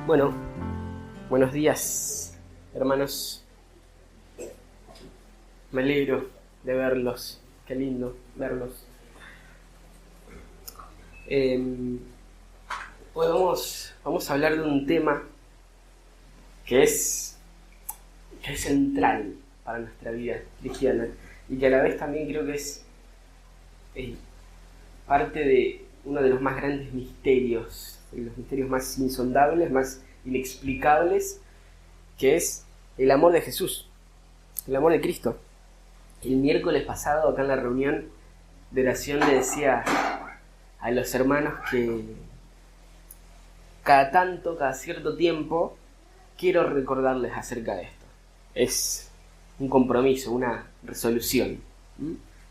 Bueno, buenos días, hermanos. Me alegro de verlos. Qué lindo verlos. Hoy vamos a hablar de un tema que es central para nuestra vida cristiana y que a la vez también creo que es parte de uno de los más grandes misterios, los misterios más insondables, más inexplicables, que es el amor de Jesús, el amor de Cristo. El miércoles pasado, acá en la reunión de oración, le decía a los hermanos que cada cierto tiempo, quiero recordarles acerca de esto. Es un compromiso, una resolución.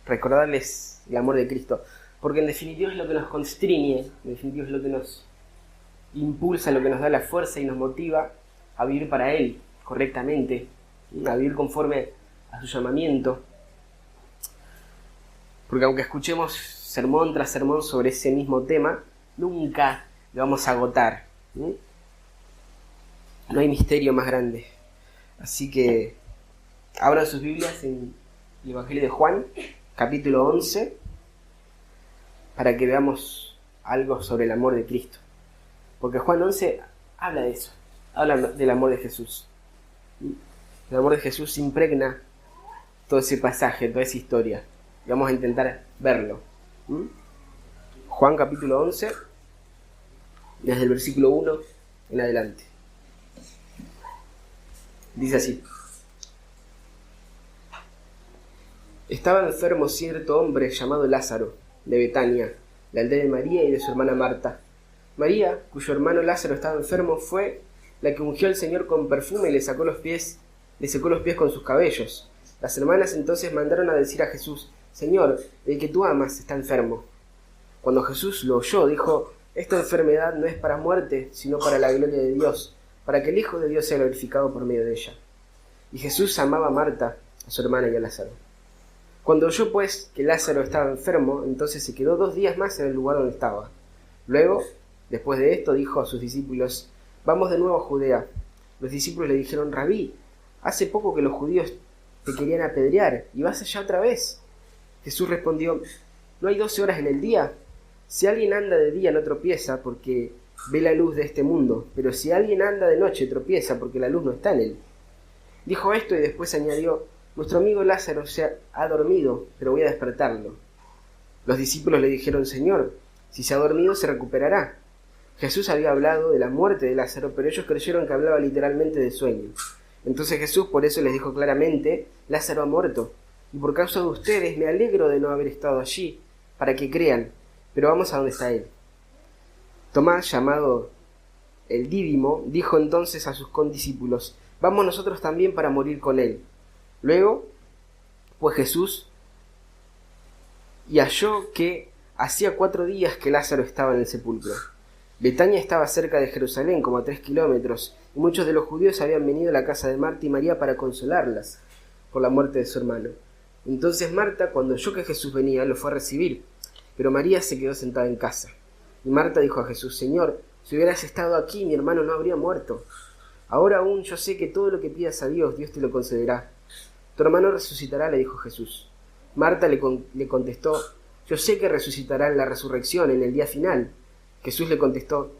Recordarles el amor de Cristo. Porque en definitiva es lo que nos constriñe, en definitiva es lo que nos impulsa, lo que nos da la fuerza y nos motiva a vivir para Él correctamente, a vivir conforme a su llamamiento. Porque aunque escuchemos sermón tras sermón sobre ese mismo tema, nunca lo vamos a agotar. No hay misterio más grande. Así que abran sus Biblias en el Evangelio de Juan, capítulo 11, para que veamos algo sobre el amor de Cristo. Porque Juan 11 habla de eso, habla del amor de Jesús. El amor de Jesús impregna todo ese pasaje, toda esa historia. Y vamos a intentar verlo. Juan capítulo 11, desde el versículo 1 en adelante. Dice así: Estaba enfermo cierto hombre llamado Lázaro, de Betania, la aldea de María y de su hermana Marta. María, cuyo hermano Lázaro estaba enfermo, fue la que ungió al Señor con perfume y le secó los pies con sus cabellos. Las hermanas entonces mandaron a decir a Jesús: Señor, el que tú amas está enfermo. Cuando Jesús lo oyó, dijo: Esta enfermedad no es para muerte, sino para la gloria de Dios, para que el Hijo de Dios sea glorificado por medio de ella. Y Jesús amaba a Marta, a su hermana y a Lázaro. Cuando oyó pues que Lázaro estaba enfermo, entonces se quedó 2 días más en el lugar donde estaba. Luego, después de esto, dijo a sus discípulos: Vamos de nuevo a Judea. Los discípulos le dijeron: Rabí, hace poco que los judíos te querían apedrear, ¿y vas allá otra vez? Jesús respondió: ¿No hay 12 horas en el día? Si alguien anda de día no tropieza, porque ve la luz de este mundo, pero si alguien anda de noche tropieza, porque la luz no está en él. Dijo esto y después añadió: Nuestro amigo Lázaro se ha dormido, pero voy a despertarlo. Los discípulos le dijeron: Señor, si se ha dormido se recuperará. Jesús había hablado de la muerte de Lázaro, pero ellos creyeron que hablaba literalmente de sueño. Entonces Jesús por eso les dijo claramente: Lázaro ha muerto, y por causa de ustedes me alegro de no haber estado allí, para que crean, pero vamos a donde está él. Tomás, llamado el Dídimo, dijo entonces a sus condiscípulos: Vamos nosotros también para morir con él. Luego, pues Jesús y halló que hacía 4 días que Lázaro estaba en el sepulcro. Betania estaba cerca de Jerusalén, como a 3 kilómetros, y muchos de los judíos habían venido a la casa de Marta y María para consolarlas por la muerte de su hermano. Entonces Marta, cuando oyó que Jesús venía, lo fue a recibir, pero María se quedó sentada en casa. Y Marta dijo a Jesús: Señor, si hubieras estado aquí, mi hermano no habría muerto. Ahora aún yo sé que todo lo que pidas a Dios, Dios te lo concederá. Tu hermano resucitará, le dijo Jesús. Marta le contestó: Yo sé que resucitará en la resurrección, en el día final. Jesús le contestó: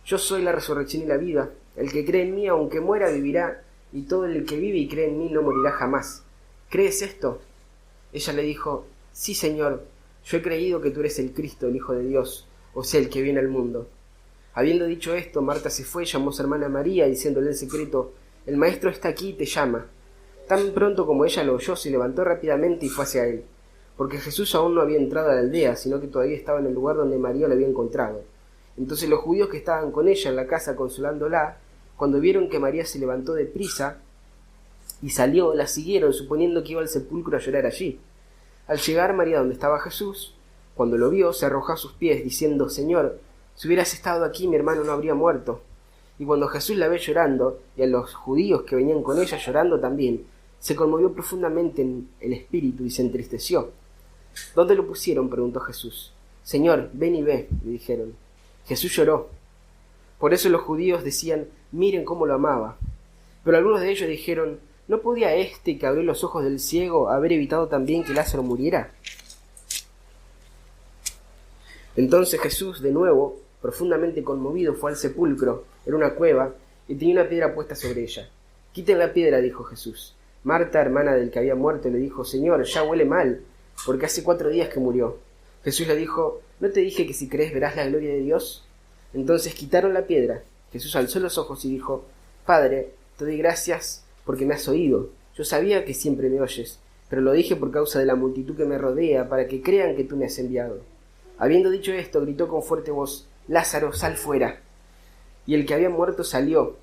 Yo soy la resurrección y la vida. El que cree en mí, aunque muera, vivirá, y todo el que vive y cree en mí no morirá jamás. ¿Crees esto? Ella le dijo: Sí, Señor, yo he creído que tú eres el Cristo, el Hijo de Dios, o sea, el que viene al mundo. Habiendo dicho esto, Marta se fue y llamó a su hermana María, diciéndole en secreto: El maestro está aquí y te llama. Tan pronto como ella lo oyó, se levantó rápidamente y fue hacia él, porque Jesús aún no había entrado a la aldea, sino que todavía estaba en el lugar donde María lo había encontrado. Entonces los judíos que estaban con ella en la casa consolándola, cuando vieron que María se levantó de prisa y salió, la siguieron, suponiendo que iba al sepulcro a llorar allí. Al llegar María donde estaba Jesús, cuando lo vio, se arrojó a sus pies, diciendo: Señor, si hubieras estado aquí, mi hermano no habría muerto. Y cuando Jesús la ve llorando, y a los judíos que venían con ella llorando también, se conmovió profundamente en el espíritu y se entristeció. ¿Dónde lo pusieron?, preguntó Jesús. Señor, ven y ve, le dijeron. Jesús lloró. Por eso los judíos decían: miren cómo lo amaba. Pero algunos de ellos dijeron: ¿no podía este que abrió los ojos del ciego haber evitado también que Lázaro muriera? Entonces Jesús, de nuevo, profundamente conmovido, fue al sepulcro. Era una cueva y tenía una piedra puesta sobre ella. «Quiten la piedra», dijo Jesús. Marta, hermana del que había muerto, le dijo: «Señor, ya huele mal, porque hace 4 días que murió». Jesús le dijo: «¿No te dije que si crees verás la gloria de Dios?». Entonces quitaron la piedra. Jesús alzó los ojos y dijo: «Padre, te doy gracias porque me has oído. Yo sabía que siempre me oyes, pero lo dije por causa de la multitud que me rodea, para que crean que tú me has enviado». Habiendo dicho esto, gritó con fuerte voz: «Lázaro, sal fuera». Y el que había muerto salió,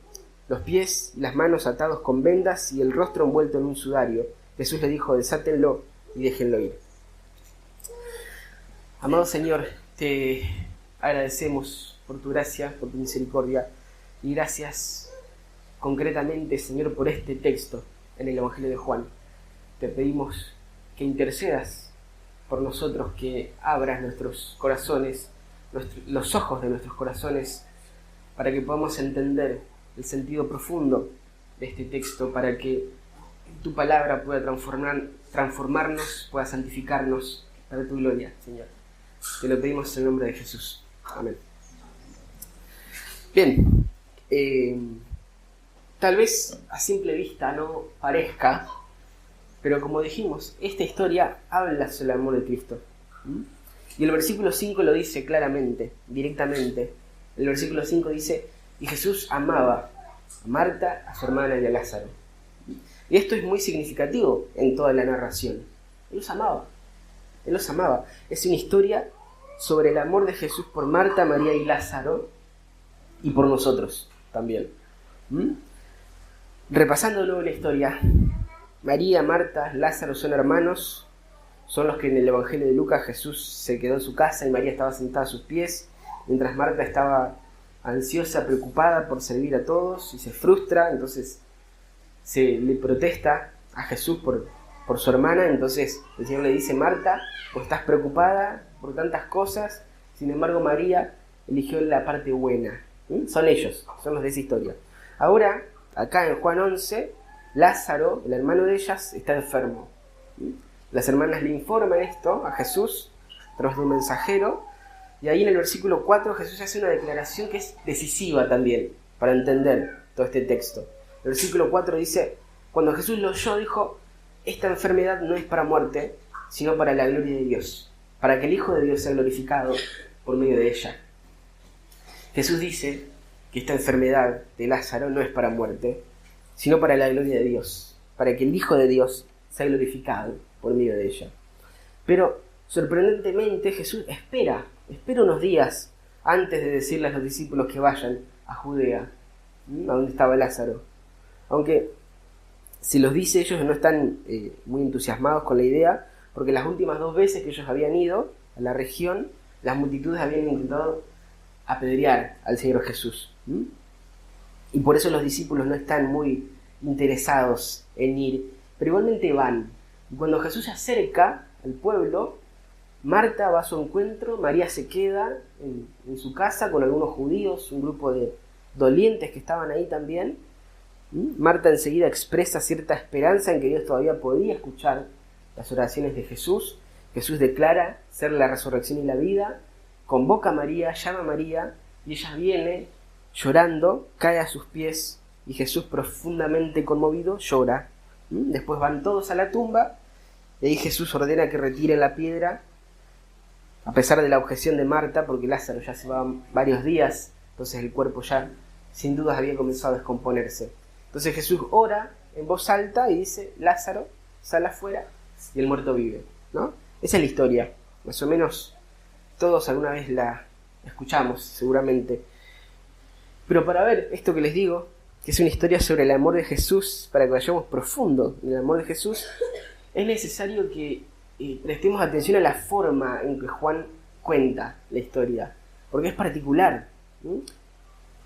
los pies y las manos atados con vendas y el rostro envuelto en un sudario. Jesús le dijo: «Desátenlo y déjenlo ir». Amado Señor, te agradecemos por tu gracia, por tu misericordia, y gracias concretamente, Señor, por este texto en el Evangelio de Juan. Te pedimos que intercedas por nosotros, que abras nuestros corazones, los ojos de nuestros corazones, para que podamos entender el sentido profundo de este texto, para que tu palabra pueda transformarnos, pueda santificarnos para tu gloria, Señor. Te lo pedimos en el nombre de Jesús. Amén. Bien, tal vez a simple vista no parezca, pero como dijimos, esta historia habla sobre el amor de Cristo. Y el versículo 5 lo dice claramente, directamente. El versículo 5 dice: «Y Jesús amaba a Marta, a su hermana y a Lázaro». Y esto es muy significativo en toda la narración. Él los amaba. Él los amaba. Es una historia sobre el amor de Jesús por Marta, María y Lázaro, y por nosotros también. Repasando luego la historia, María, Marta, Lázaro son hermanos, son los que en el Evangelio de Lucas Jesús se quedó en su casa y María estaba sentada a sus pies, mientras Marta estaba ansiosa, preocupada por servir a todos y se frustra, entonces se le protesta a Jesús por su hermana. Entonces el Señor le dice: «Marta, pues estás preocupada por tantas cosas, sin embargo María eligió la parte buena». Son ellos, son los de esa historia. Ahora, acá en Juan 11, Lázaro, el hermano de ellas, está enfermo. Las hermanas le informan esto a Jesús a través de un mensajero, y ahí en el versículo 4 Jesús hace una declaración que es decisiva también para entender todo este texto. El versículo 4 dice: «Cuando Jesús lo oyó, dijo: esta enfermedad no es para muerte, sino para la gloria de Dios, para que el Hijo de Dios sea glorificado por medio de ella». Jesús dice que esta enfermedad de Lázaro no es para muerte, sino para la gloria de Dios, para que el Hijo de Dios sea glorificado por medio de ella. Pero sorprendentemente Jesús espera unos días antes de decirle a los discípulos que vayan a Judea, a donde estaba Lázaro. Aunque si los dice, ellos no están muy entusiasmados con la idea, porque las últimas 2 veces que ellos habían ido a la región, las multitudes habían intentado apedrear al Señor Jesús. Y por eso los discípulos no están muy interesados en ir, pero igualmente van. Y cuando Jesús se acerca al pueblo, Marta va a su encuentro, María se queda en su casa con algunos judíos, un grupo de dolientes que estaban ahí también. Marta enseguida expresa cierta esperanza en que Dios todavía podía escuchar las oraciones de Jesús. Jesús declara ser la resurrección y la vida, convoca a María, llama a María, y ella viene llorando, cae a sus pies, y Jesús, profundamente conmovido, llora. Después van todos a la tumba, y ahí Jesús ordena que retiren la piedra, a pesar de la objeción de Marta, porque Lázaro ya se va varios días, entonces el cuerpo ya sin dudas había comenzado a descomponerse. Entonces Jesús ora en voz alta y dice: «Lázaro, sal afuera», y el muerto vive, ¿no? Esa es la historia, más o menos todos alguna vez la escuchamos, seguramente. Pero para ver esto que les digo, que es una historia sobre el amor de Jesús, para que vayamos profundo en el amor de Jesús, es necesario que prestemos atención a la forma en que Juan cuenta la historia, porque es particular.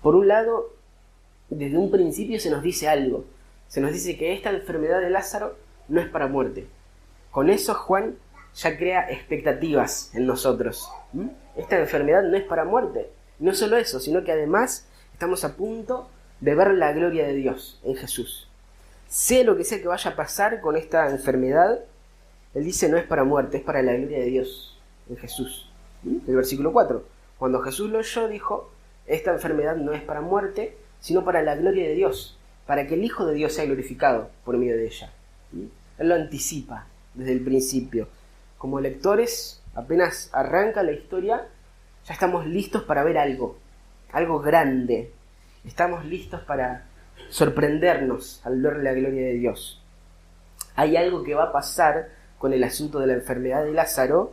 Por un lado, desde un principio se nos dice algo. Se nos dice que esta enfermedad de Lázaro no es para muerte. Con eso Juan ya crea expectativas en nosotros. Esta enfermedad no es para muerte. No solo eso, sino que además Estamos a punto de ver la gloria de Dios en Jesús. Sea lo que sea que vaya a pasar con esta enfermedad, Él dice no es para muerte, es para la gloria de Dios en Jesús. El versículo 4. Cuando Jesús lo oyó, dijo, esta enfermedad no es para muerte, sino para la gloria de Dios, para que el Hijo de Dios sea glorificado por medio de ella. Él lo anticipa desde el principio. Como lectores, apenas arranca la historia, ya estamos listos para ver algo grande. Estamos listos para sorprendernos al ver la gloria de Dios. Hay algo que va a pasar con el asunto de la enfermedad de Lázaro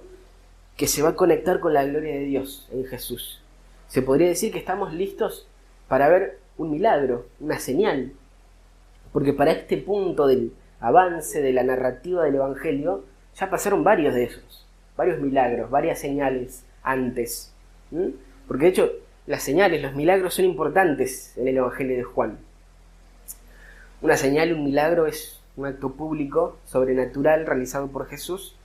que se va a conectar con la gloria de Dios en Jesús. Se podría decir que estamos listos para ver un milagro, una señal, porque para este punto del avance de la narrativa del Evangelio ya pasaron varios de esos, varios milagros, varias señales antes. Porque de hecho las señales, los milagros son importantes en el Evangelio de Juan. Una señal, un milagro es un acto público, sobrenatural, realizado por Jesús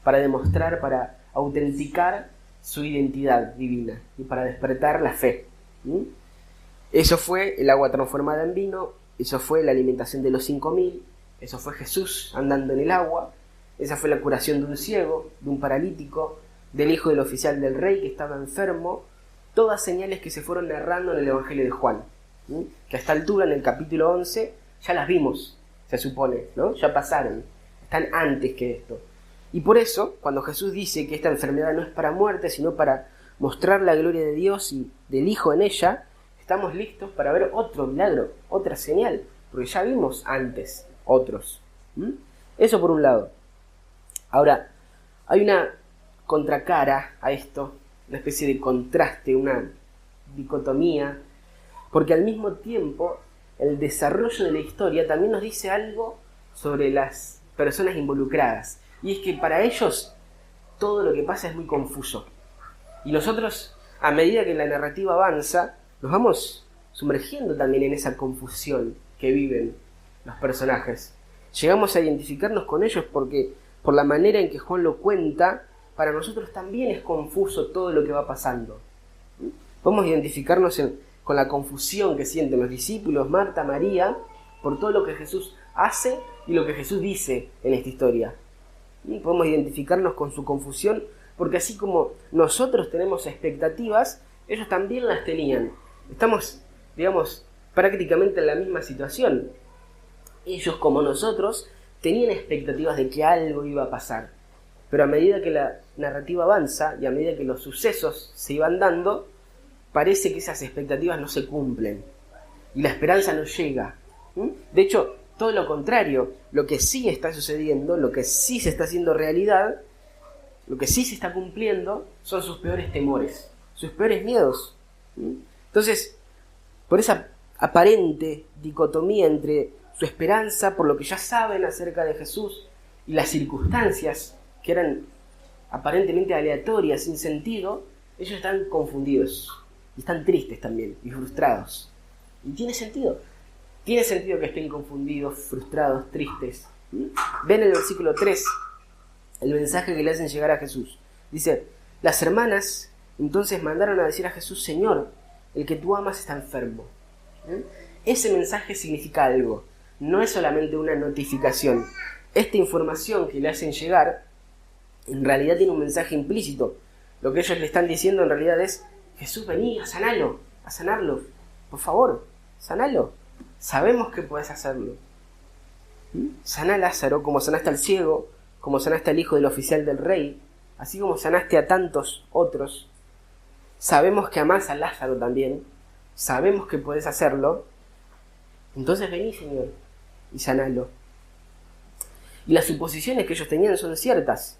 para demostrar, para autenticar su identidad divina y para despertar la fe. Eso fue el agua transformada en vino, eso fue la alimentación de los 5.000, eso fue Jesús andando en el agua, esa fue la curación de un ciego, de un paralítico, del hijo del oficial del rey que estaba enfermo, todas señales que se fueron narrando en el Evangelio de Juan, que a esta altura, en el capítulo 11, ya las vimos, se supone, ¿no? Ya pasaron, están antes que esto. Y por eso, cuando Jesús dice que esta enfermedad no es para muerte, sino para mostrar la gloria de Dios y del Hijo en ella, estamos listos para ver otro milagro, otra señal, porque ya vimos antes otros. Eso por un lado. Ahora, hay una contracara a esto, una especie de contraste, una dicotomía, porque al mismo tiempo el desarrollo de la historia también nos dice algo sobre las personas involucradas, y es que para ellos todo lo que pasa es muy confuso, y nosotros, a medida que la narrativa avanza, nos vamos sumergiendo también en esa confusión que viven los personajes. Llegamos a identificarnos con ellos porque por la manera en que Juan lo cuenta, para nosotros también es confuso todo lo que va pasando. Podemos identificarnos con la confusión que sienten los discípulos, Marta, María, por todo lo que Jesús hace y lo que Jesús dice en esta historia. Podemos identificarnos con su confusión porque así como nosotros tenemos expectativas, ellos también las tenían. Estamos, digamos, prácticamente en la misma situación. Ellos, como nosotros, tenían expectativas de que algo iba a pasar. Pero a medida que la narrativa avanza y a medida que los sucesos se iban dando, parece que esas expectativas no se cumplen. Y la esperanza no llega. De hecho, todo lo contrario, lo que sí está sucediendo, lo que sí se está haciendo realidad, lo que sí se está cumpliendo, son sus peores temores, sus peores miedos. Entonces, por esa aparente dicotomía entre su esperanza por lo que ya saben acerca de Jesús y las circunstancias que eran aparentemente aleatorias, sin sentido, ellos están confundidos y están tristes también y frustrados. Y tiene sentido que estén confundidos, frustrados, tristes. Ven el versículo 3 el mensaje que le hacen llegar a Jesús. Dice, las hermanas entonces mandaron a decir a Jesús, Señor, el que tú amas está enfermo. Ese mensaje significa algo, no es solamente una notificación. Esta información que le hacen llegar en realidad tiene un mensaje implícito. Lo que ellos le están diciendo en realidad es, Jesús, vení a sanarlo, por favor, sanalo, sabemos que puedes hacerlo. Sana a Lázaro como sanaste al ciego, como sanaste al hijo del oficial del rey, así como sanaste a tantos otros. Sabemos que amás a Lázaro también, sabemos que podés hacerlo, entonces vení, Señor, y sanalo. Y las suposiciones que ellos tenían son ciertas.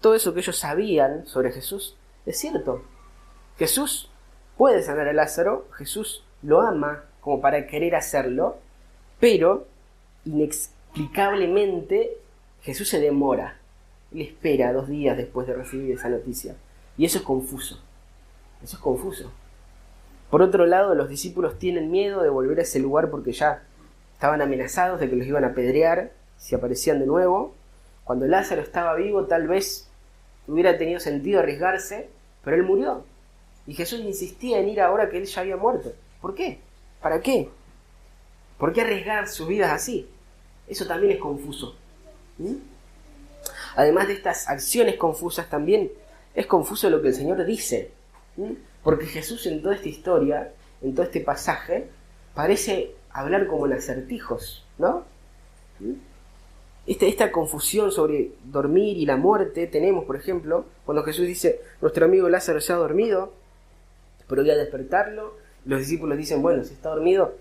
Todo eso que ellos sabían sobre Jesús es cierto. Jesús puede sanar a Lázaro, Jesús lo ama como para querer hacerlo, pero inexplicablemente Jesús se demora. Él espera 2 días después de recibir esa noticia. Y eso es confuso. Por otro lado, los discípulos tienen miedo de volver a ese lugar porque ya estaban amenazados de que los iban a apedrear si aparecían de nuevo. Cuando Lázaro estaba vivo, tal vez hubiera tenido sentido arriesgarse, pero él murió. Y Jesús insistía en ir ahora que él ya había muerto. ¿Por qué? ¿Para qué? ¿Por qué arriesgar sus vidas así? Eso también es confuso. Además de estas acciones confusas, también es confuso lo que el Señor dice. Porque Jesús en toda esta historia, en todo este pasaje, parece hablar como en acertijos, ¿no? Esta confusión sobre dormir y la muerte tenemos, por ejemplo, cuando Jesús dice, nuestro amigo Lázaro ya ha dormido, pero voy a despertarlo. Los discípulos dicen, bueno, si está dormido,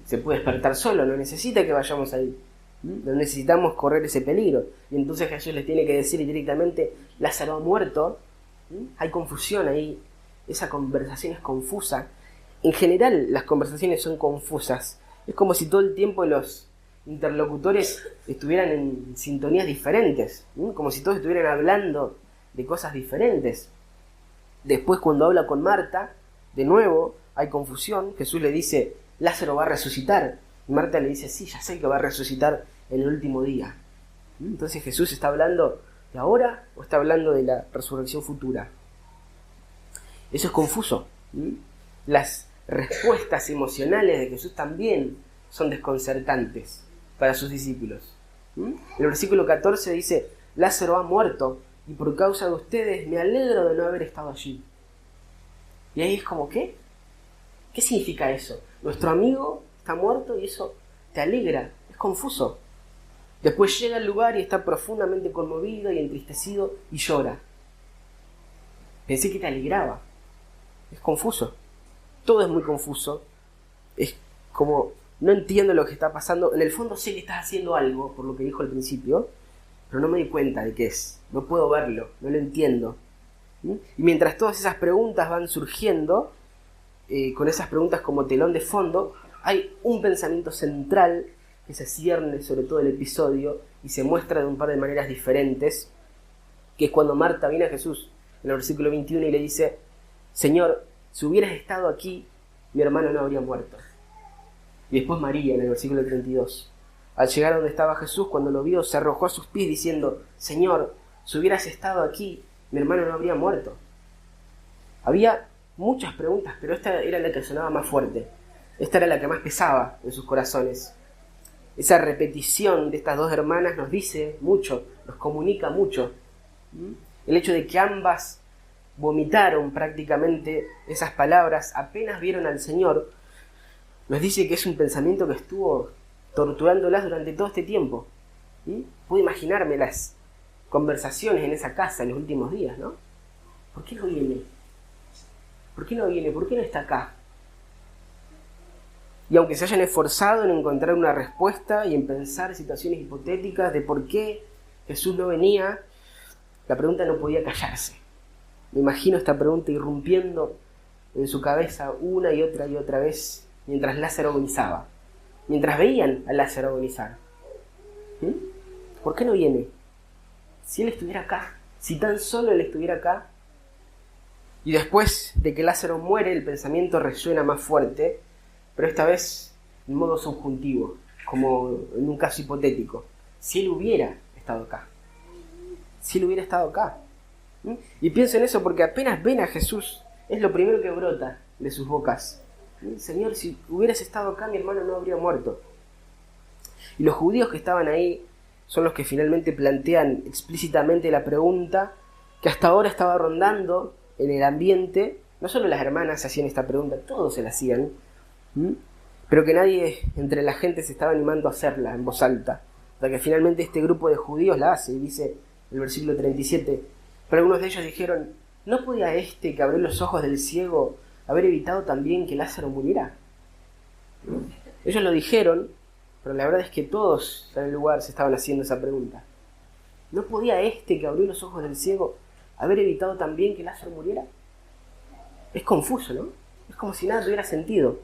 se puede despertar solo, no necesita que vayamos ahí. No necesitamos correr ese peligro. Y entonces Jesús les tiene que decir directamente, Lázaro ha muerto. Hay confusión ahí, esa conversación es confusa. En general las conversaciones son confusas. Es como si todo el tiempo los interlocutores estuvieran en sintonías diferentes, como si todos estuvieran hablando de cosas diferentes. Después, cuando habla con Marta, de nuevo hay confusión. Jesús le dice, Lázaro va a resucitar, y Marta le dice, sí, ya sé que va a resucitar en el último día. Entonces, ¿Jesús está hablando de ahora o está hablando de la resurrección futura? Eso es confuso. Las respuestas emocionales de Jesús también son desconcertantes para sus discípulos. El versículo 14 dice, Lázaro ha muerto y por causa de ustedes me alegro de no haber estado allí. Y ahí es como, ¿qué? ¿Qué significa eso? Nuestro amigo está muerto y eso te alegra. Es confuso. Después llega al lugar y está profundamente conmovido y entristecido y llora. Pensé que te alegraba. Es confuso. Todo es muy confuso. Es como, no entiendo lo que está pasando. En el fondo sé que estás haciendo algo, por lo que dijo al principio, pero no me di cuenta de qué es. No puedo verlo, no lo entiendo. Y mientras todas esas preguntas van surgiendo, con esas preguntas como telón de fondo, hay un pensamiento central que se cierne sobre todo el episodio y se muestra de un par de maneras diferentes, que es cuando Marta viene a Jesús en el versículo 21 y le dice, Señor, si hubieras estado aquí, mi hermano no habría muerto. Y después María en el versículo 32. Al llegar a donde estaba Jesús, cuando lo vio, se arrojó a sus pies diciendo, Señor, si hubieras estado aquí, mi hermano no habría muerto. Había muchas preguntas, pero esta era la que sonaba más fuerte. Esta era la que más pesaba en sus corazones. Esa repetición de estas dos hermanas nos dice mucho, nos comunica mucho. El hecho de que ambas vomitaron prácticamente esas palabras apenas vieron al Señor, nos dice que es un pensamiento que estuvo torturándolas durante todo este tiempo. Puedo imaginarme las conversaciones en esa casa en los últimos días, ¿no? ¿Por qué no viene? ¿Por qué no viene? ¿Por qué no está acá? Y aunque se hayan esforzado en encontrar una respuesta y en pensar situaciones hipotéticas de por qué Jesús no venía, la pregunta no podía callarse. Me imagino esta pregunta irrumpiendo en su cabeza una y otra vez mientras Lázaro agonizaba, mientras veían a Lázaro agonizar. ¿Por qué no viene? Si él estuviera acá, si tan solo él estuviera acá. Y después de que Lázaro muere, el pensamiento resuena más fuerte, pero esta vez en modo subjuntivo, como en un caso hipotético. Si él hubiera estado acá. Si él hubiera estado acá. Y pienso en eso porque apenas ven a Jesús, es lo primero que brota de sus bocas. Señor, si hubieras estado acá, mi hermano no habría muerto. Y los judíos que estaban ahí son los que finalmente plantean explícitamente la pregunta que hasta ahora estaba rondando en el ambiente. No solo las hermanas hacían esta pregunta, todos se la hacían, pero que nadie entre la gente se estaba animando a hacerla en voz alta. Hasta que finalmente este grupo de judíos la hace, y dice el versículo 37, pero algunos de ellos dijeron, ¿no podía este que abrió los ojos del ciego haber evitado también que Lázaro muriera? Ellos lo dijeron, pero la verdad es que todos en el lugar se estaban haciendo esa pregunta. ¿No podía este que abrió los ojos del ciego haber evitado también que Lázaro muriera? Es confuso, ¿no? Es como si nada tuviera sentido.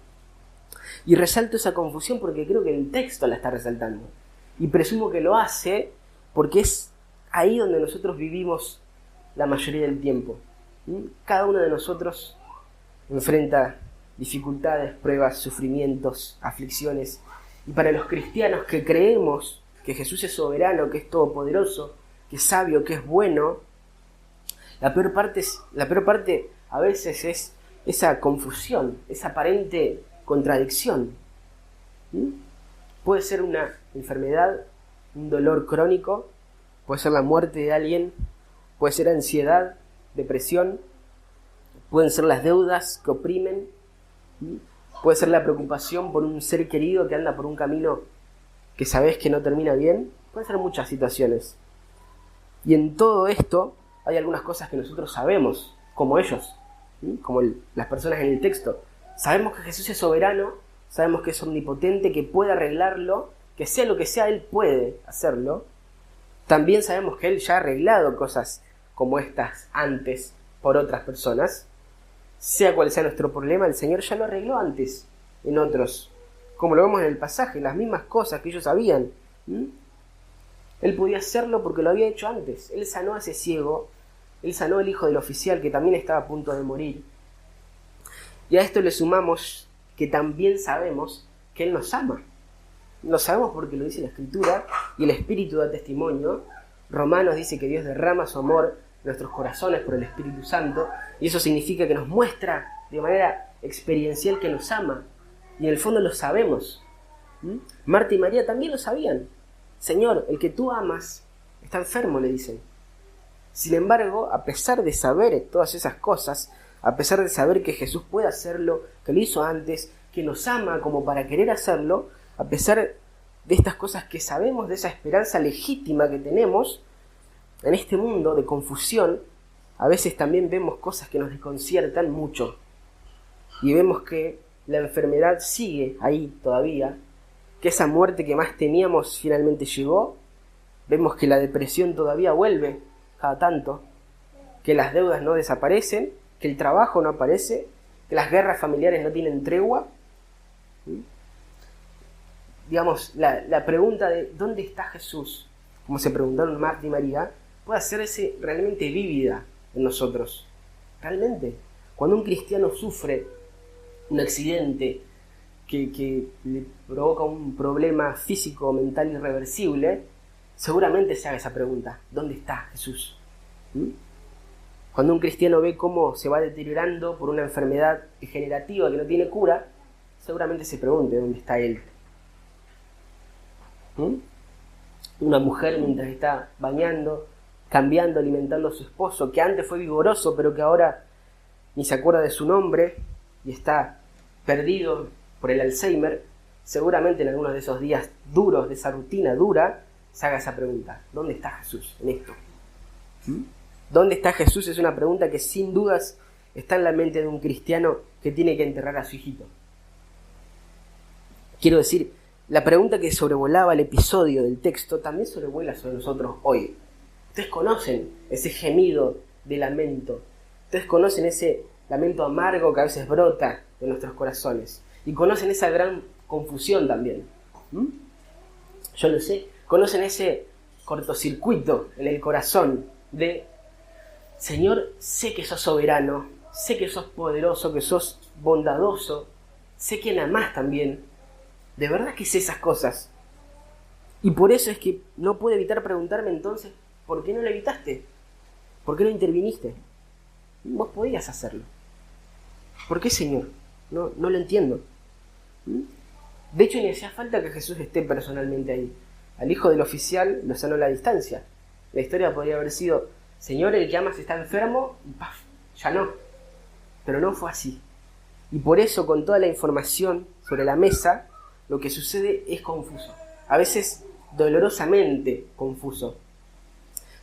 Y resalto esa confusión porque creo que el texto la está resaltando. Y presumo que lo hace porque es ahí donde nosotros vivimos la mayoría del tiempo. Cada uno de nosotros enfrenta dificultades, pruebas, sufrimientos, aflicciones. Y para los cristianos que creemos que Jesús es soberano, que es todopoderoso, que es sabio, que es bueno, la peor parte a veces es esa confusión, esa aparente contradicción. Puede ser una enfermedad, un dolor crónico, puede ser la muerte de alguien, puede ser ansiedad, depresión, pueden ser las deudas que oprimen, puede ser la preocupación por un ser querido que anda por un camino que sabes que no termina bien, pueden ser muchas situaciones. Y en todo esto hay algunas cosas que nosotros sabemos, como ellos, como las personas en el texto. Sabemos que Jesús es soberano, sabemos que es omnipotente, que puede arreglarlo, que sea lo que sea, Él puede hacerlo. También sabemos que Él ya ha arreglado cosas como estas antes por otras personas. Sea cual sea nuestro problema, el Señor ya lo arregló antes en otros. Como lo vemos en el pasaje, las mismas cosas que ellos sabían. Él podía hacerlo porque lo había hecho antes. Él sanó a ese ciego, Él sanó al hijo del oficial que también estaba a punto de morir. Y a esto le sumamos que también sabemos que Él nos ama. Lo sabemos porque lo dice la Escritura y el Espíritu da testimonio. Romanos dice que Dios derrama su amor en nuestros corazones por el Espíritu Santo, y eso significa que nos muestra de manera experiencial que nos ama, y en el fondo lo sabemos. Marta y María también lo sabían. Señor, el que tú amas está enfermo, le dicen. Sin embargo, a pesar de saber todas esas cosas, a pesar de saber que Jesús puede hacerlo, que lo hizo antes, que nos ama como para querer hacerlo, a pesar de estas cosas que sabemos, de esa esperanza legítima que tenemos, en este mundo de confusión, a veces también vemos cosas que nos desconciertan mucho. Y vemos que la enfermedad sigue ahí todavía, que esa muerte que más temíamos finalmente llegó. Vemos que la depresión todavía vuelve cada tanto, que las deudas no desaparecen, que el trabajo no aparece, que las guerras familiares no tienen tregua. Digamos, la pregunta de ¿dónde está Jesús?, como se preguntaron Marta y María, puede hacerse realmente vívida en nosotros. Realmente, cuando un cristiano sufre un accidente que le provoca un problema físico o mental irreversible, seguramente se haga esa pregunta: ¿dónde está Jesús? Cuando un cristiano ve cómo se va deteriorando por una enfermedad degenerativa que no tiene cura, seguramente se pregunte: ¿dónde está Él? Una mujer, mientras está bañando, cambiando, alimentando a su esposo, que antes fue vigoroso pero que ahora ni se acuerda de su nombre y está perdido por el Alzheimer, seguramente en algunos de esos días duros, de esa rutina dura, se haga esa pregunta: ¿dónde está Jesús en esto? ¿Dónde está Jesús? Es una pregunta que sin dudas está en la mente de un cristiano que tiene que enterrar a su hijito. Quiero decir, la pregunta que sobrevolaba el episodio del texto también sobrevuela sobre nosotros hoy. Ustedes conocen ese gemido de lamento. Ustedes conocen ese lamento amargo que a veces brota de nuestros corazones. Y conocen esa gran confusión también. Yo lo sé. Conocen ese cortocircuito en el corazón de: Señor, sé que sos soberano, sé que sos poderoso, que sos bondadoso, sé que amás también. De verdad que sé esas cosas. Y por eso es que no puedo evitar preguntarme entonces: ¿por qué no lo evitaste? ¿Por qué no interviniste? Vos podías hacerlo. ¿Por qué, Señor? No lo entiendo. De hecho, ni hacía falta que Jesús esté personalmente ahí. Al hijo del oficial lo sanó a la distancia. La historia podría haber sido: Señor, el que amas está enfermo, y ¡paf!, ya no. Pero no fue así. Y por eso, con toda la información sobre la mesa, lo que sucede es confuso. A veces dolorosamente confuso.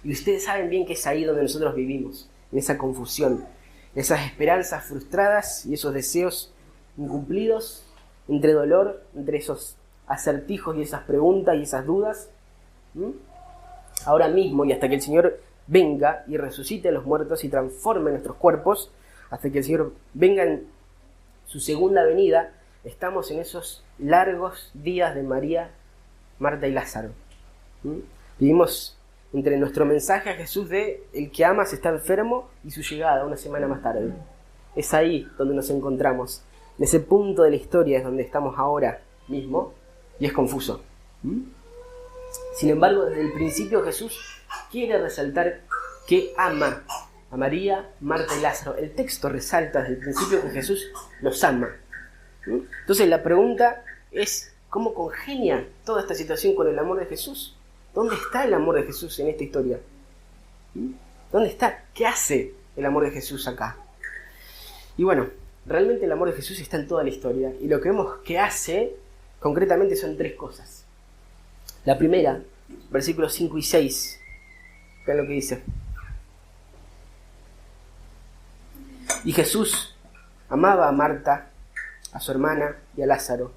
Y ustedes saben bien que es ahí donde nosotros vivimos, en esa confusión, en esas esperanzas frustradas y esos deseos incumplidos, entre dolor, entre esos acertijos y esas preguntas y esas dudas. Ahora mismo, y hasta que el Señor venga y resucite a los muertos y transforme nuestros cuerpos, hasta que el Señor venga en su segunda venida, estamos en esos largos días de María, Marta y Lázaro. Vivimos entre nuestro mensaje a Jesús de el que amas está enfermo y su llegada una semana más tarde. Es ahí donde nos encontramos. En ese punto de la historia es donde estamos ahora mismo, y es confuso. Sin embargo, desde el principio Jesús quiere resaltar que ama a María, Marta y Lázaro. El texto resalta desde el principio que Jesús los ama. Entonces la pregunta es, ¿cómo congenia toda esta situación con el amor de Jesús? ¿Dónde está el amor de Jesús en esta historia? ¿Dónde está? ¿Qué hace el amor de Jesús acá? Y bueno, realmente el amor de Jesús está en toda la historia. Y lo que vemos que hace, concretamente, son 3 cosas. La primera, versículos 5 y 6. Vean lo que dice. Y Jesús amaba a Marta, a su hermana y a Lázaro.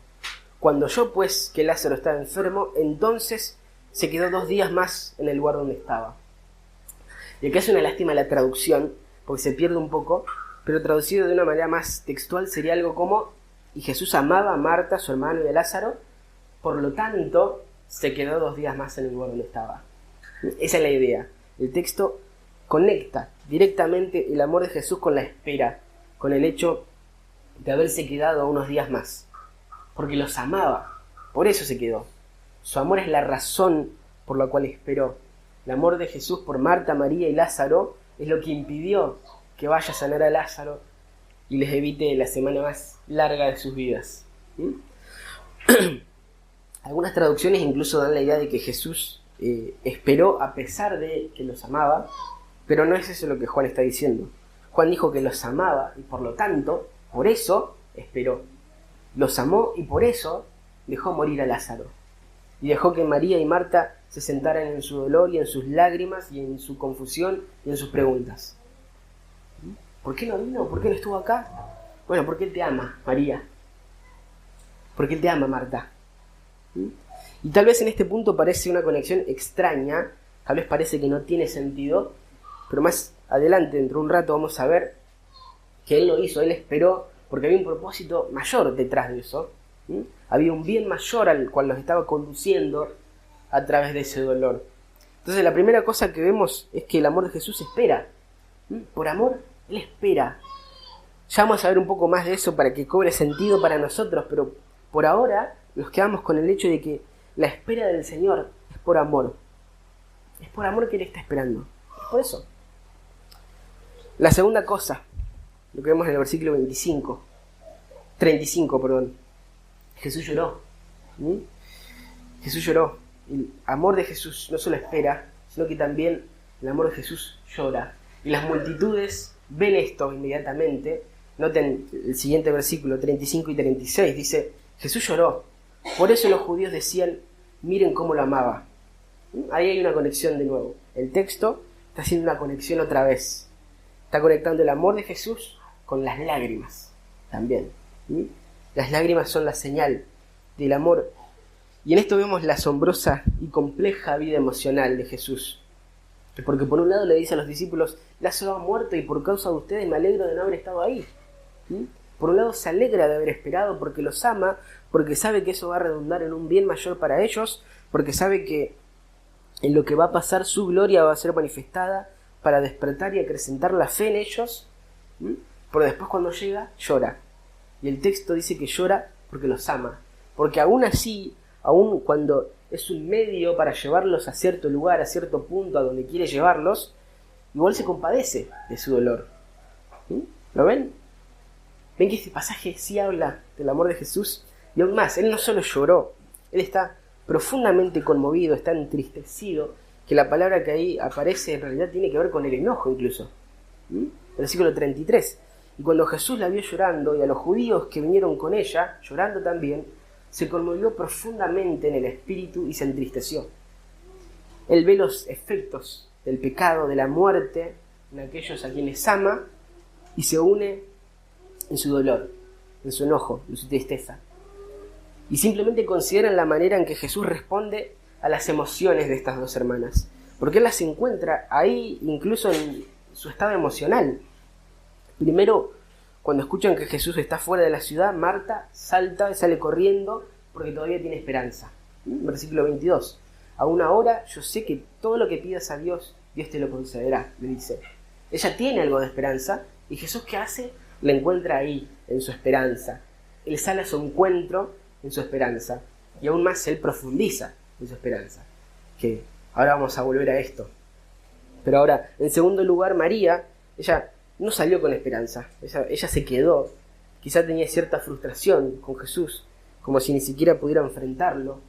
Cuando oyó pues que Lázaro estaba enfermo, entonces se quedó 2 días más en el lugar donde estaba. Y aquí es una lástima la traducción, porque se pierde un poco, pero traducido de una manera más textual sería algo como: y Jesús amaba a Marta, a su hermano y a Lázaro, por lo tanto se quedó 2 días más en el lugar donde estaba. Esa es la idea. El texto conecta directamente el amor de Jesús con la espera, con el hecho de haberse quedado unos días más, porque los amaba, por eso se quedó. Su amor es la razón por la cual esperó. El amor de Jesús por Marta, María y Lázaro es lo que impidió que vaya a sanar a Lázaro y les evite la semana más larga de sus vidas. Algunas traducciones incluso dan la idea de que Jesús esperó a pesar de que los amaba, pero no es eso lo que Juan está diciendo. Juan dijo que los amaba y por lo tanto, por eso esperó. Los amó y por eso dejó morir a Lázaro. Y dejó que María y Marta se sentaran en su dolor y en sus lágrimas y en su confusión y en sus preguntas. ¿Por qué no vino? ¿Por qué no estuvo acá? Bueno, porque Él te ama, María. Porque Él te ama, Marta. Y tal vez en este punto parece una conexión extraña, tal vez parece que no tiene sentido, pero más adelante, dentro de un rato, vamos a ver que Él lo hizo, Él esperó, porque había un propósito mayor detrás de eso. Había un bien mayor al cual los estaba conduciendo a través de ese dolor. Entonces la primera cosa que vemos es que el amor de Jesús espera. Por amor, Él espera. Ya vamos a ver un poco más de eso para que cobre sentido para nosotros, pero por ahora nos quedamos con el hecho de que la espera del Señor es por amor. Es por amor que Él está esperando. Es por eso. La segunda cosa, lo que vemos en el versículo 35, Jesús lloró. Jesús lloró. El amor de Jesús no solo espera, sino que también el amor de Jesús llora. Y las multitudes ven esto inmediatamente. Noten el siguiente versículo, 35 y 36. Dice, Jesús lloró. Por eso los judíos decían, miren cómo lo amaba. Ahí hay una conexión de nuevo. El texto está haciendo una conexión otra vez. Está conectando el amor de Jesús con las lágrimas también. Las lágrimas son la señal del amor. Y en esto vemos la asombrosa y compleja vida emocional de Jesús. Porque por un lado le dice a los discípulos, Lázaro ha muerto y por causa de ustedes me alegro de no haber estado ahí. Por un lado se alegra de haber esperado porque los ama, porque sabe que eso va a redundar en un bien mayor para ellos, porque sabe que en lo que va a pasar su gloria va a ser manifestada para despertar y acrecentar la fe en ellos. Pero después cuando llega, llora. Y el texto dice que llora porque los ama. Porque aún así, aún cuando es un medio para llevarlos a cierto lugar, a cierto punto, a donde quiere llevarlos, igual se compadece de su dolor. ¿Lo ven? ¿Ven que este pasaje sí habla del amor de Jesús? Y aún más, Él no solo lloró, Él está profundamente conmovido, está entristecido, que la palabra que ahí aparece en realidad tiene que ver con el enojo incluso. Versículo 33. Y cuando Jesús la vio llorando, y a los judíos que vinieron con ella, llorando también, se conmovió profundamente en el espíritu y se entristeció. Él ve los efectos del pecado, de la muerte, en aquellos a quienes ama, y se une en su dolor, en su enojo, en su tristeza. Y simplemente consideran la manera en que Jesús responde a las emociones de estas dos hermanas. Porque Él las encuentra ahí, incluso en su estado emocional. Primero, cuando escuchan que Jesús está fuera de la ciudad, Marta salta y sale corriendo porque todavía tiene esperanza. Versículo 22. Aún ahora yo sé que todo lo que pidas a Dios, Dios te lo concederá, le dice. Ella tiene algo de esperanza y Jesús, ¿qué hace? La encuentra ahí, en su esperanza. Él sale a su encuentro en su esperanza. Y aún más, Él profundiza en su esperanza. Que ahora vamos a volver a esto. Pero ahora, en segundo lugar, María ella no salió con esperanza, ella se quedó. Quizá tenía cierta frustración con Jesús, como si ni siquiera pudiera enfrentarlo.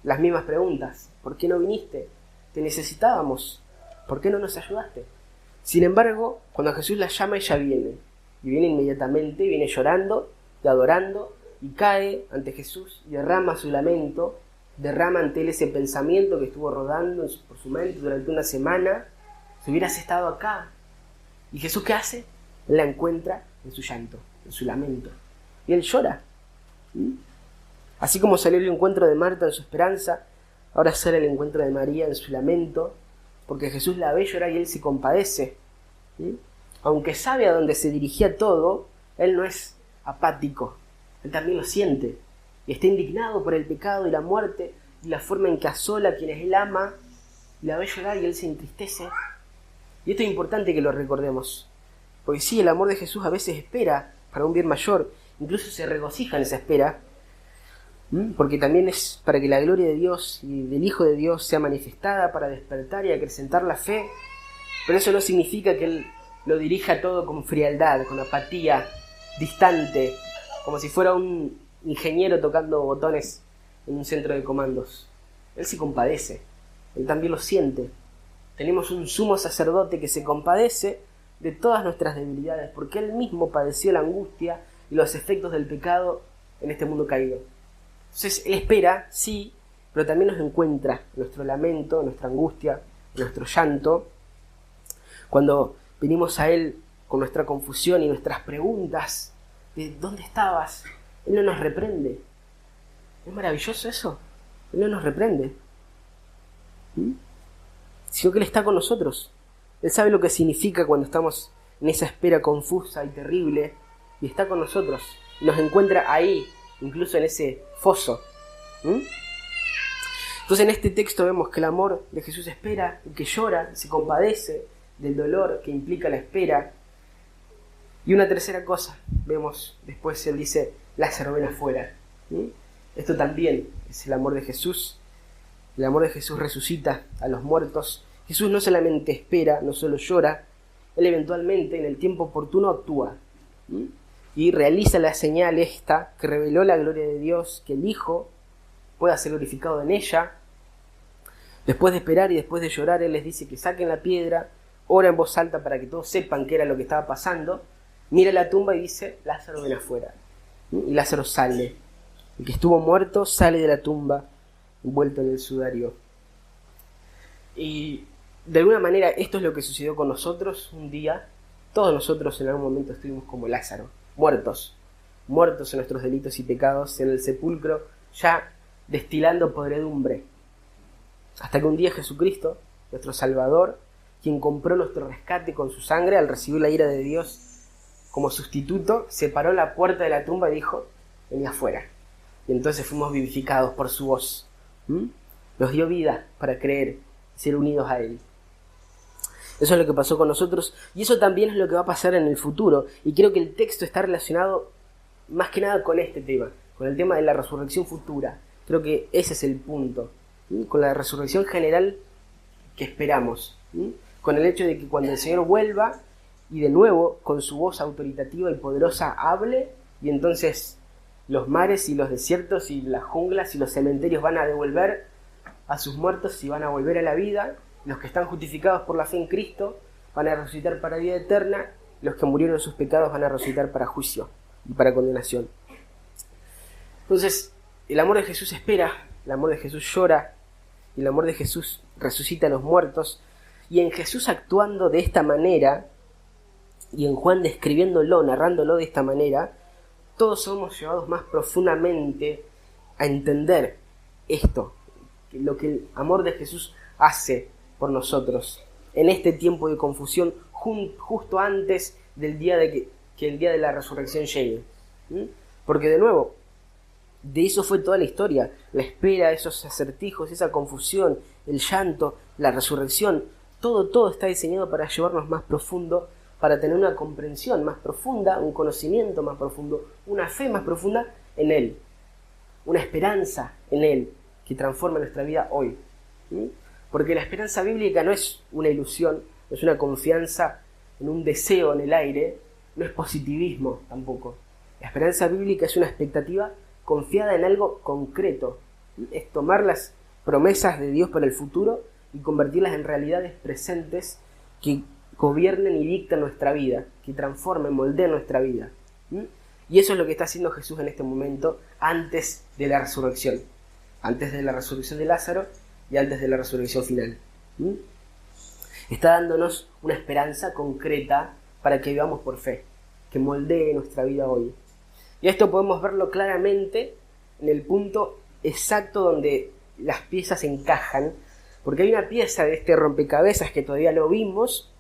Las mismas preguntas: ¿por qué no viniste? Te necesitábamos, ¿por qué no nos ayudaste? Sin embargo, cuando Jesús la llama, ella viene, y viene inmediatamente, viene llorando y adorando, y cae ante Jesús y derrama su lamento, derrama ante él ese pensamiento que estuvo rodando por su mente durante una semana. Si hubieras estado acá. ¿Y Jesús qué hace? Él la encuentra en su llanto, en su lamento, y él llora. Así como salió el encuentro de Marta en su esperanza, ahora sale el encuentro de María en su lamento, porque Jesús la ve llorar y él se compadece. Aunque sabe a dónde se dirigía todo, él no es apático, él también lo siente, y está indignado por el pecado y la muerte, y la forma en que asola a quienes él ama, y la ve llorar y él se entristece. Y esto es importante que lo recordemos, porque sí, el amor de Jesús a veces espera para un bien mayor, incluso se regocija en esa espera, porque también es para que la gloria de Dios y del Hijo de Dios sea manifestada, para despertar y acrecentar la fe. Pero eso no significa que Él lo dirija todo con frialdad, con apatía, distante, como si fuera un ingeniero tocando botones en un centro de comandos. Él se compadece, Él también lo siente. Tenemos un sumo sacerdote que se compadece de todas nuestras debilidades, porque Él mismo padeció la angustia y los efectos del pecado en este mundo caído. Entonces Él espera, sí, pero también nos encuentra en nuestro lamento, en nuestra angustia, en nuestro llanto. Cuando venimos a Él con nuestra confusión y nuestras preguntas de ¿dónde estabas?, Él no nos reprende. ¿Es maravilloso eso? Él no nos reprende, sino que Él está con nosotros. Él sabe lo que significa cuando estamos en esa espera confusa y terrible, y está con nosotros, y nos encuentra ahí, incluso en ese foso. Entonces en este texto vemos que el amor de Jesús espera, que llora, se compadece del dolor que implica la espera. Y una tercera cosa, vemos después, Él dice: Lázaro, ven afuera. Esto también es el amor de Jesús. El amor de Jesús resucita a los muertos. Jesús no solamente espera, no solo llora, Él eventualmente en el tiempo oportuno actúa y realiza la señal esta que reveló la gloria de Dios, que el Hijo pueda ser glorificado en ella. Después de esperar y después de llorar, Él les dice que saquen la piedra, ora en voz alta para que todos sepan qué era lo que estaba pasando, mira la tumba y dice: Lázaro, ven afuera. Y Lázaro sale. El que estuvo muerto sale de la tumba envuelto en el sudario. Y de alguna manera esto es lo que sucedió con nosotros un día. Todos nosotros en algún momento estuvimos como Lázaro, muertos en nuestros delitos y pecados, en el sepulcro, ya destilando podredumbre. Hasta que un día Jesucristo, nuestro Salvador, quien compró nuestro rescate con su sangre al recibir la ira de Dios como sustituto, separó la puerta de la tumba y dijo: vení afuera. Y entonces fuimos vivificados por su voz. Nos dio vida para creer y ser unidos a Él. Eso es lo que pasó con nosotros, y eso también es lo que va a pasar en el futuro. Y creo que el texto está relacionado más que nada con este tema, con el tema de la resurrección futura. Creo que ese es el punto, con la resurrección general que esperamos, con el hecho de que cuando el Señor vuelva y de nuevo con su voz autoritativa y poderosa hable, y entonces los mares y los desiertos y las junglas y los cementerios van a devolver a sus muertos y van a volver a la vida. Los que están justificados por la fe en Cristo van a resucitar para vida eterna, los que murieron en sus pecados van a resucitar para juicio y para condenación. Entonces, el amor de Jesús espera, el amor de Jesús llora, y el amor de Jesús resucita a los muertos. Y en Jesús actuando de esta manera, y en Juan describiéndolo, narrándolo de esta manera, todos somos llevados más profundamente a entender esto, lo que el amor de Jesús hace por nosotros en este tiempo de confusión, justo antes del día de que el día de la resurrección llegue. Porque de nuevo, de eso fue toda la historia: la espera, esos acertijos, esa confusión, el llanto, la resurrección. Todo está diseñado para llevarnos más profundo, para tener una comprensión más profunda, un conocimiento más profundo, una fe más profunda en Él, una esperanza en Él que transforma nuestra vida hoy. Porque la esperanza bíblica no es una ilusión, es una confianza en un deseo en el aire, no es positivismo tampoco. La esperanza bíblica es una expectativa confiada en algo concreto. Es tomar las promesas de Dios para el futuro y convertirlas en realidades presentes que gobiernen y dicten nuestra vida, que transformen, moldeen nuestra vida. Y eso es lo que está haciendo Jesús en este momento, antes de la resurrección. Antes de la resurrección de Lázaro y antes de la resurrección final. Está dándonos una esperanza concreta para que vivamos por fe, que moldee nuestra vida hoy. Y esto podemos verlo claramente en el punto exacto donde las piezas encajan, porque hay una pieza de este rompecabezas que todavía no vimos,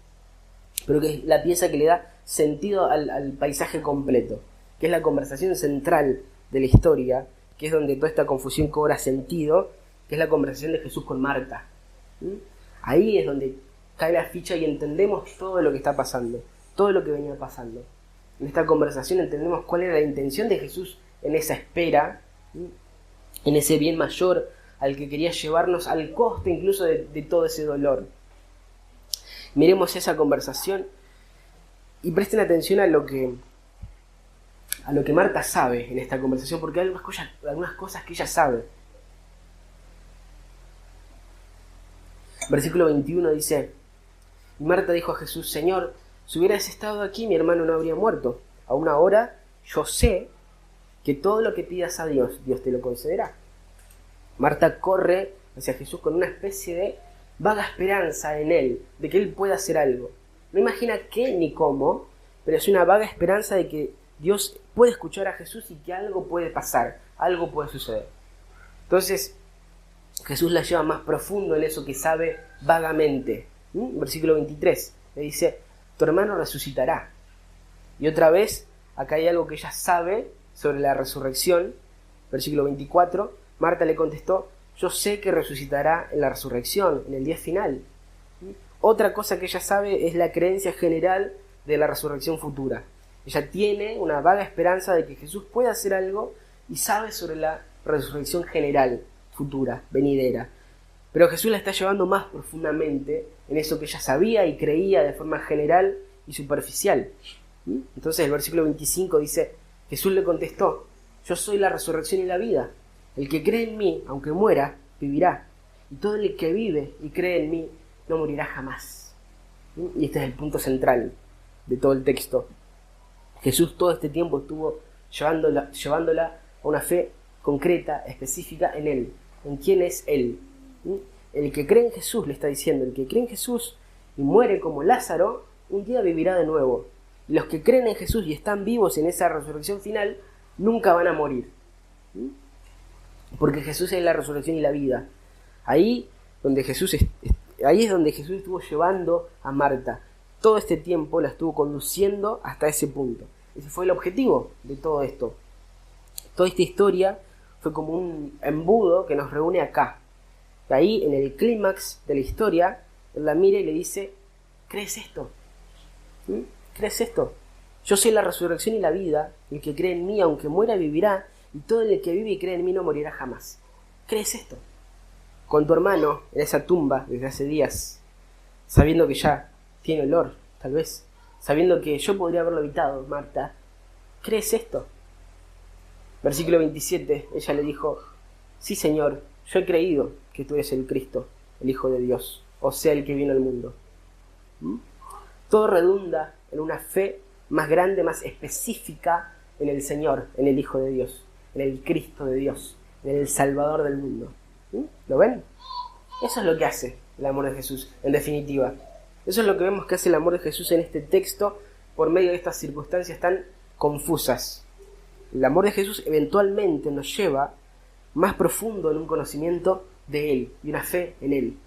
pero que es la pieza que le da sentido al paisaje completo, que es la conversación central de la historia, que es donde toda esta confusión cobra sentido, que es la conversación de Jesús con Marta. Ahí es donde cae la ficha y entendemos todo lo que está pasando, todo lo que venía pasando. En esta conversación entendemos cuál era la intención de Jesús en esa espera, en ese bien mayor al que quería llevarnos al coste incluso de todo ese dolor. Miremos esa conversación y presten atención a lo que Marta sabe en esta conversación, porque hay algunas cosas que ella sabe. Versículo 21 dice: y Marta dijo a Jesús: Señor, si hubieras estado aquí, mi hermano no habría muerto. Aún ahora yo sé que todo lo que pidas a Dios, Dios te lo concederá. Marta corre hacia Jesús con una especie de vaga esperanza en Él, de que Él pueda hacer algo. No imagina qué ni cómo, pero es una vaga esperanza de que Dios puede escuchar a Jesús y que algo puede pasar, algo puede suceder. Entonces, Jesús la lleva más profundo en eso que sabe vagamente. Versículo 23, le dice: tu hermano resucitará. Y otra vez, acá hay algo que ella sabe sobre la resurrección. Versículo 24, Marta le contestó: yo sé que resucitará en la resurrección, en el día final. Otra cosa que ella sabe es la creencia general de la resurrección futura. Ella tiene una vaga esperanza de que Jesús puede hacer algo y sabe sobre la resurrección general, futura, venidera. Pero Jesús la está llevando más profundamente en eso que ella sabía y creía de forma general y superficial. Entonces el versículo 25 dice: Jesús le contestó: yo soy la resurrección y la vida. El que cree en mí, aunque muera, vivirá. Y todo el que vive y cree en mí, no morirá jamás. Y este es el punto central de todo el texto. Jesús todo este tiempo estuvo llevándola a una fe concreta, específica en Él. ¿En quién es Él? El que cree en Jesús, le está diciendo, el que cree en Jesús y muere como Lázaro, un día vivirá de nuevo. Y los que creen en Jesús y están vivos en esa resurrección final, nunca van a morir. Porque Jesús es la resurrección y la vida. Ahí es donde Jesús estuvo llevando a Marta. Todo este tiempo la estuvo conduciendo hasta ese punto. Ese fue el objetivo de todo esto. Toda esta historia fue como un embudo que nos reúne acá. Y ahí, en el clímax de la historia, él la mira y le dice: ¿crees esto? ¿Crees esto? Yo soy la resurrección y la vida. El que cree en mí, aunque muera, vivirá. Y todo el que vive y cree en mí no morirá jamás. ¿Crees esto? Con tu hermano en esa tumba desde hace días, sabiendo que ya tiene olor, tal vez, sabiendo que yo podría haberlo evitado, Marta, ¿crees esto? Versículo 27, ella le dijo: sí, Señor, yo he creído que tú eres el Cristo, el Hijo de Dios, o sea, el que vino al mundo. Todo redunda en una fe más grande, más específica en el Señor, en el Hijo de Dios, en el Cristo de Dios, en el Salvador del mundo. ¿Lo ven? Eso es lo que hace el amor de Jesús, en definitiva. Eso es lo que vemos que hace el amor de Jesús en este texto por medio de estas circunstancias tan confusas. El amor de Jesús eventualmente nos lleva más profundo en un conocimiento de Él y una fe en Él.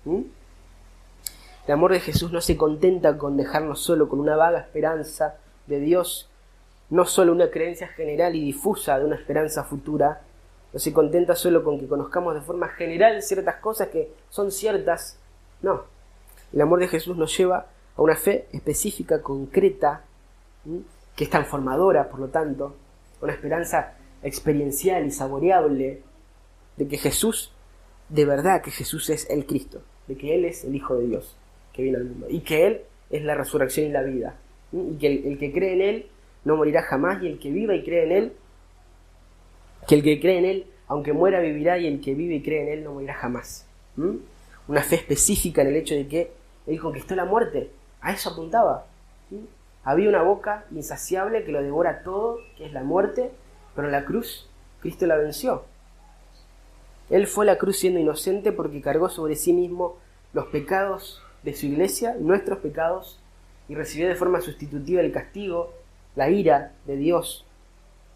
El amor de Jesús no se contenta con dejarnos solo con una vaga esperanza de Dios, no solo una creencia general y difusa de una esperanza futura, no se contenta solo con que conozcamos de forma general ciertas cosas que son ciertas, no. El amor de Jesús nos lleva a una fe específica, concreta, que es transformadora, por lo tanto, una esperanza experiencial y saboreable de que Jesús, de verdad que Jesús es el Cristo, de que Él es el Hijo de Dios que vino al mundo y que Él es la resurrección y la vida. Y que el que cree en Él no morirá jamás, y el que viva y cree en Él, que el que cree en Él, aunque muera, vivirá, y el que vive y cree en Él no morirá jamás. Una fe específica en el hecho de que Él conquistó la muerte. A eso apuntaba. Había una boca insaciable que lo devora todo, que es la muerte, pero en la cruz Cristo la venció. Él fue a la cruz siendo inocente porque cargó sobre sí mismo los pecados de su iglesia, nuestros pecados, y recibió de forma sustitutiva el castigo, la ira de Dios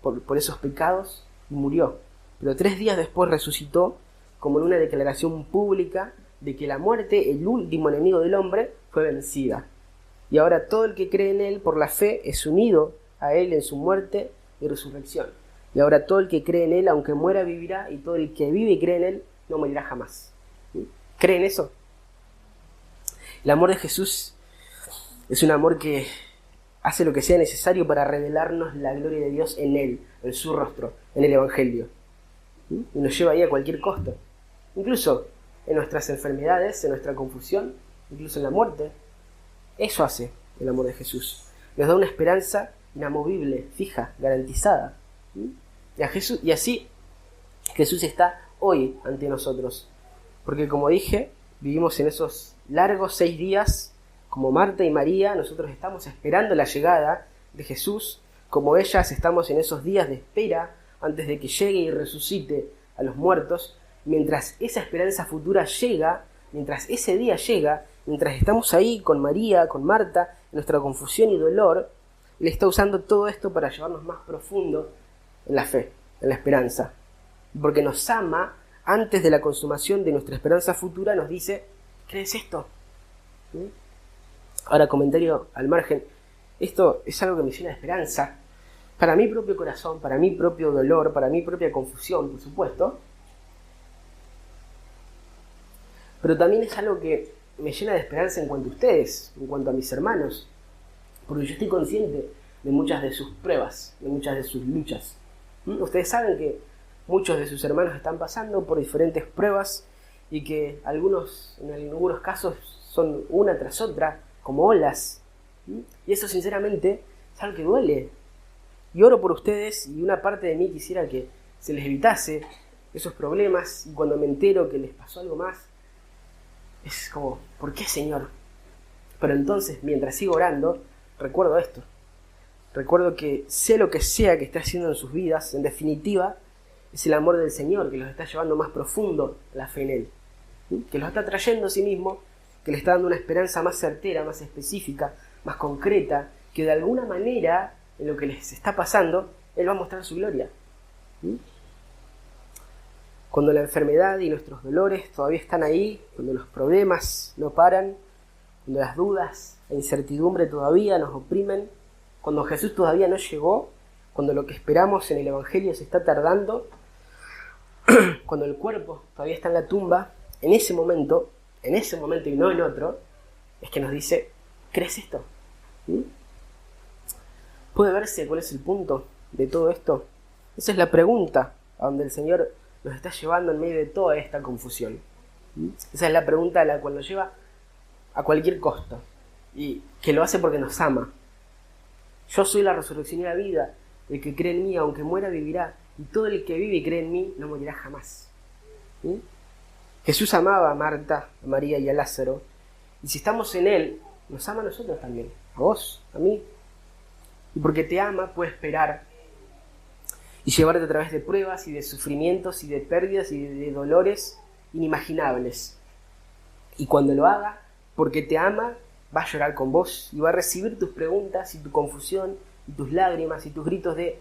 por esos pecados, y murió. Pero 3 días después resucitó como en una declaración pública de que la muerte, el último enemigo del hombre, fue vencida. Y ahora todo el que cree en Él por la fe es unido a Él en su muerte y resurrección. Y ahora todo el que cree en Él, aunque muera, vivirá, y todo el que vive y cree en Él no morirá jamás. ¿Creen eso? El amor de Jesús es un amor que hace lo que sea necesario para revelarnos la gloria de Dios en Él, en su rostro, en el Evangelio. Y nos lleva ahí a cualquier costo. Incluso en nuestras enfermedades, en nuestra confusión, incluso en la muerte. Eso hace el amor de Jesús. Nos da una esperanza inamovible, fija, garantizada. Y así Jesús está hoy ante nosotros. Porque como dije, vivimos en esos largos 6 días, como Marta y María, nosotros estamos esperando la llegada de Jesús. Como ellas estamos en esos días de espera antes de que llegue y resucite a los muertos. Mientras esa esperanza futura llega, mientras ese día llega, mientras estamos ahí con María, con Marta, en nuestra confusión y dolor, Él está usando todo esto para llevarnos más profundo en la fe, en la esperanza. Porque nos ama antes de la consumación de nuestra esperanza futura, nos dice, ¿crees esto? Ahora, comentario al margen, esto es algo que me llena de esperanza, para mi propio corazón, para mi propio dolor, para mi propia confusión, por supuesto, pero también es algo que me llena de esperanza en cuanto a ustedes, en cuanto a mis hermanos, porque yo estoy consciente de muchas de sus pruebas, de muchas de sus luchas. Ustedes saben que muchos de sus hermanos están pasando por diferentes pruebas y que en algunos casos son una tras otra, como olas. Y eso sinceramente es algo que duele. Y oro por ustedes, y una parte de mí quisiera que se les evitase esos problemas, y cuando me entero que les pasó algo más, es como, ¿por qué, Señor? Pero entonces, mientras sigo orando, recuerdo esto. Recuerdo que sé lo que sea que esté haciendo en sus vidas, en definitiva, es el amor del Señor que los está llevando más profundo a la fe en Él. Que los está trayendo a sí mismo, que le está dando una esperanza más certera, más específica, más concreta, que de alguna manera, en lo que les está pasando, Él va a mostrar su gloria. Cuando la enfermedad y nuestros dolores todavía están ahí, cuando los problemas no paran, cuando las dudas e incertidumbre todavía nos oprimen, cuando Jesús todavía no llegó, cuando lo que esperamos en el Evangelio se está tardando, cuando el cuerpo todavía está en la tumba, en ese momento y no en otro, es que nos dice, ¿crees esto? ¿Puede verse cuál es el punto de todo esto? Esa es la pregunta a donde el Señor nos está llevando en medio de toda esta confusión. Esa es la pregunta a la cual nos lleva a cualquier costo, y que lo hace porque nos ama. Yo soy la resurrección y la vida, el que cree en mí, aunque muera, vivirá, y todo el que vive y cree en mí no morirá jamás. Jesús amaba a Marta, a María y a Lázaro, y si estamos en Él, nos ama a nosotros también, a vos, a mí. Y porque te ama, puede esperar y llevarte a través de pruebas y de sufrimientos y de pérdidas y de dolores inimaginables. Y cuando lo haga, porque te ama, va a llorar con vos y va a recibir tus preguntas y tu confusión y tus lágrimas y tus gritos de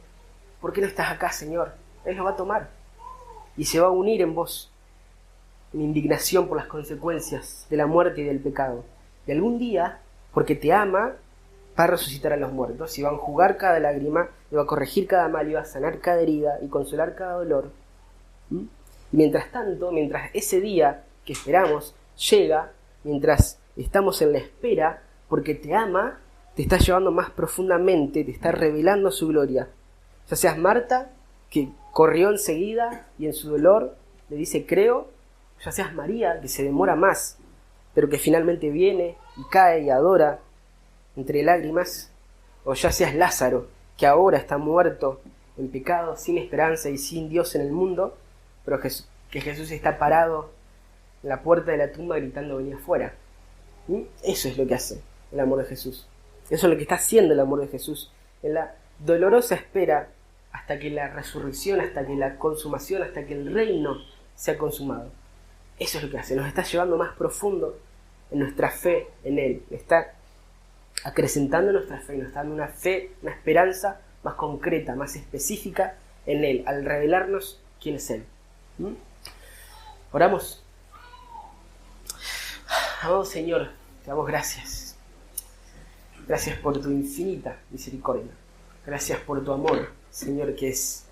¿por qué no estás acá, Señor? Él lo va a tomar y se va a unir en vos en indignación por las consecuencias de la muerte y del pecado. Y algún día, porque te ama, va a resucitar a los muertos y va a enjugar cada lágrima, y va a corregir cada mal, y va a sanar cada herida y consolar cada dolor. Y mientras tanto, mientras ese día que esperamos llega, mientras estamos en la espera, porque te ama, te está llevando más profundamente, te está revelando su gloria. Ya seas Marta, que corrió enseguida y en su dolor le dice creo, ya seas María, que se demora más, pero que finalmente viene y cae y adora entre lágrimas, o ya seas Lázaro, que ahora está muerto en pecado, sin esperanza y sin Dios en el mundo, pero que Jesús está parado en la puerta de la tumba gritando: vení afuera. Eso es lo que hace el amor de Jesús. Eso es lo que está haciendo el amor de Jesús en la dolorosa espera hasta que la resurrección, hasta que la consumación, hasta que el reino sea consumado. Eso es lo que hace, nos está llevando más profundo en nuestra fe en Él, está acrecentando nuestra fe, nos está dando una fe, una esperanza más concreta, más específica en Él, al revelarnos quién es Él. Oramos. Amado Señor, te damos gracias. Gracias por tu infinita misericordia. Gracias por tu amor, Señor, que es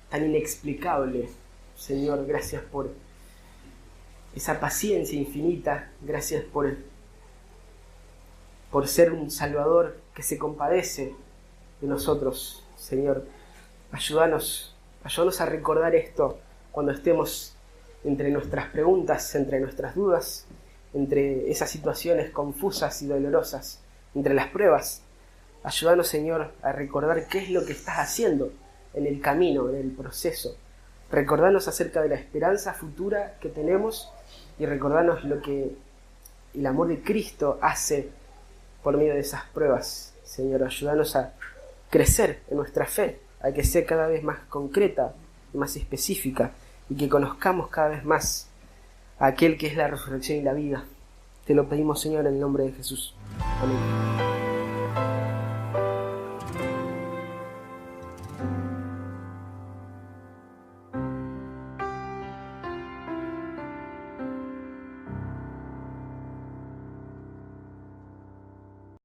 tan inexplicable. Señor, gracias por esa paciencia infinita. Gracias por ser un Salvador que se compadece de nosotros. Señor, ayúdanos a recordar esto cuando estemos entre nuestras preguntas, entre nuestras dudas, entre esas situaciones confusas y dolorosas, entre las pruebas. Ayúdanos, Señor, a recordar qué es lo que estás haciendo en el camino, en el proceso. Recordarnos acerca de la esperanza futura que tenemos y recordarnos lo que el amor de Cristo hace por medio de esas pruebas. Señor, ayúdanos a crecer en nuestra fe, a que sea cada vez más concreta y más específica, y que conozcamos cada vez más a aquel que es la resurrección y la vida. Te lo pedimos, Señor, en el nombre de Jesús. Amén.